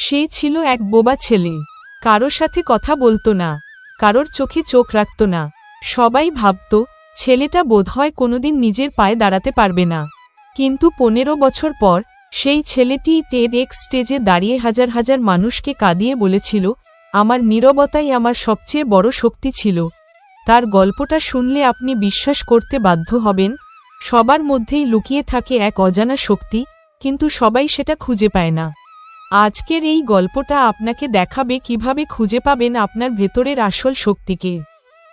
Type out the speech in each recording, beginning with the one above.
সে ছিল এক বোবা ছেলে। কারো সাথে কথা বলতো না, কারোর চোখে চোখ রাখত না। সবাই ভাবত ছেলেটা বোধহয় কোনোদিন নিজের পায়ে দাঁড়াতে পারবে না। কিন্তু 15 বছর পর সেই ছেলেটি টেডএক্স স্টেজে দাঁড়িয়ে হাজার হাজার মানুষকে কাঁদিয়ে বলেছিল, আমার নীরবতাই আমার সবচেয়ে বড় শক্তি ছিল। তার গল্পটা শুনলে আপনি বিশ্বাস করতে বাধ্য হবেন, সবার মধ্যেই লুকিয়ে থাকে এক অজানা শক্তি, কিন্তু সবাই সেটা খুঁজে পায় না। আজকের এই গল্পটা আপনাকে দেখাবে কিভাবে খুঁজে পাবেন আপনার ভেতরের আসল শক্তিকে।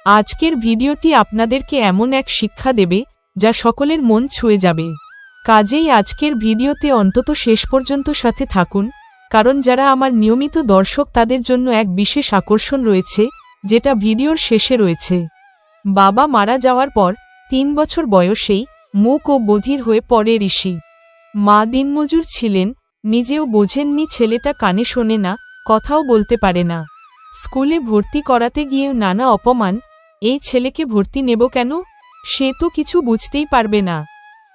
আজকের ভিডিওটি আপনাদেরকে এমন এক শিক্ষা দেবে যা সকলের মন ছুঁয়ে যাবে। কাজেই আজকের ভিডিওতে অন্তত শেষ পর্যন্ত সাথে থাকুন, কারণ যারা আমার নিয়মিত দর্শক তাদের জন্য এক বিশেষ আকর্ষণ রয়েছে, যেটা ভিডিওর শেষে রয়েছে। বাবা মারা যাওয়ার পর 3 বছর বয়সেই মূক ও বধির হয়ে পড়ে ঋষি। মা দিনমজুর ছিলেন, নিজেও বোঝেননি ছেলেটা কানে শোনে না, কথাও বলতে পারে না। স্কুলে ভর্তি করাতে গিয়েও নানা অপমান, এই ছেলেকে ভর্তি নেব কেন, সে তো কিছু বুঝতেই পারবে না।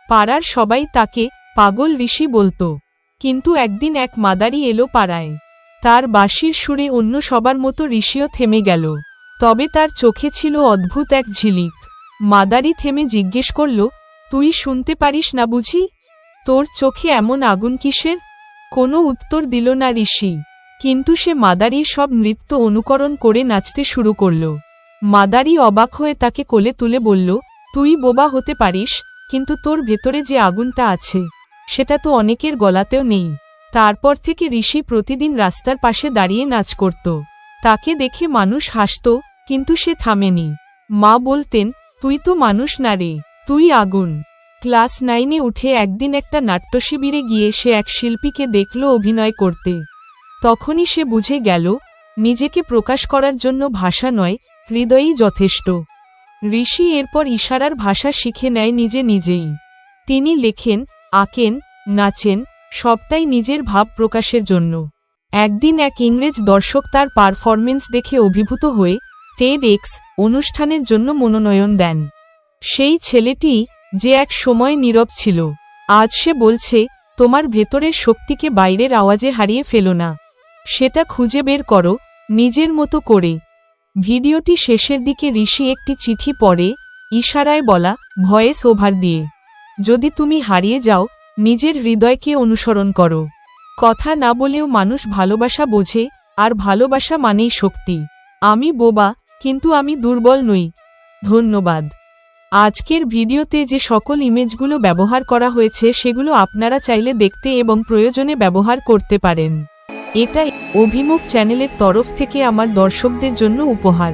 পাড়ার সবাই তাকে পাগল ঋষি বলতো। কিন্তু একদিন এক মাদারি এলো পাড়ায়। তার বাঁশির সুরে অন্য সবার মতো ঋষিও থেমে গেল। তবে তার চোখে ছিল অদ্ভুত এক ঝিলিক। মাদারি থেমে জিজ্ঞেস করল, তুই শুনতে পারিস না বুঝি? তোর চোখে এমন আগুন কিসের? কোনো উত্তর দিল না ঋষি, কিন্তু সে মাদারির সব নৃত্য অনুকরণ করে নাচতে শুরু করল। মাদারি অবাক হয়ে তাকে কোলে তুলে বলল, তুই বোবা হতে পারিস, কিন্তু তোর ভেতরে যে আগুনটা আছে সেটা তো অনেকের গলাতেও নেই। তারপর থেকে ঋষি প্রতিদিন রাস্তার পাশে দাঁড়িয়ে নাচ করত। তাকে দেখে মানুষ হাসত, কিন্তু সে থামেনি। মা বলতেন, তুই তো মানুষ না রে, তুই আগুন। ক্লাস 9-এ উঠে একদিন একটা নাট্যশিবিরে গিয়ে সে এক শিল্পীকে দেখল অভিনয় করতে। তখনই সে বুঝে গেল, নিজেকে প্রকাশ করার জন্য ভাষা নয়, হৃদয়ই যথেষ্ট। ঋষি এরপর ইশারার ভাষা শিখে নেয় নিজে নিজেই। তিনি লেখেন, আঁকেন, নাচেন, সবটাই নিজের ভাব প্রকাশের জন্য। একদিন এক ইংরেজ দর্শক তার পারফরমেন্স দেখে অভিভূত হয়ে টেডএক্স অনুষ্ঠানের জন্য মনোনয়ন দেন। সেই ছেলেটি, যে এক সময় নীরব ছিল, আজ সে বলছে, তোমার ভেতরের শক্তিকে বাইরের আওয়াজে হারিয়ে ফেলো না, সেটা খুঁজে বের করো নিজের মতো করে। ভিডিওটি শেষের দিকে ঋষি একটি চিঠি পড়ে, ইশারায় বলা, ভয়েস ওভার দিয়ে, যদি তুমি হারিয়ে যাও, নিজের হৃদয়কে অনুসরণ করো। কথা না বলেও মানুষ ভালোবাসা বোঝে, আর ভালোবাসা মানেই শক্তি। আমি বোবা, কিন্তু আমি দুর্বল নই। ধন্যবাদ। আজকের ভিডিওতে যে সকল ইমেজগুলো ব্যবহার করা হয়েছে সেগুলো আপনারা চাইলে দেখতে এবং প্রয়োজনে ব্যবহার করতে পারেন। এটা অভিমুখ চ্যানেলের তরফ থেকে আমার দর্শকদের জন্য উপহার।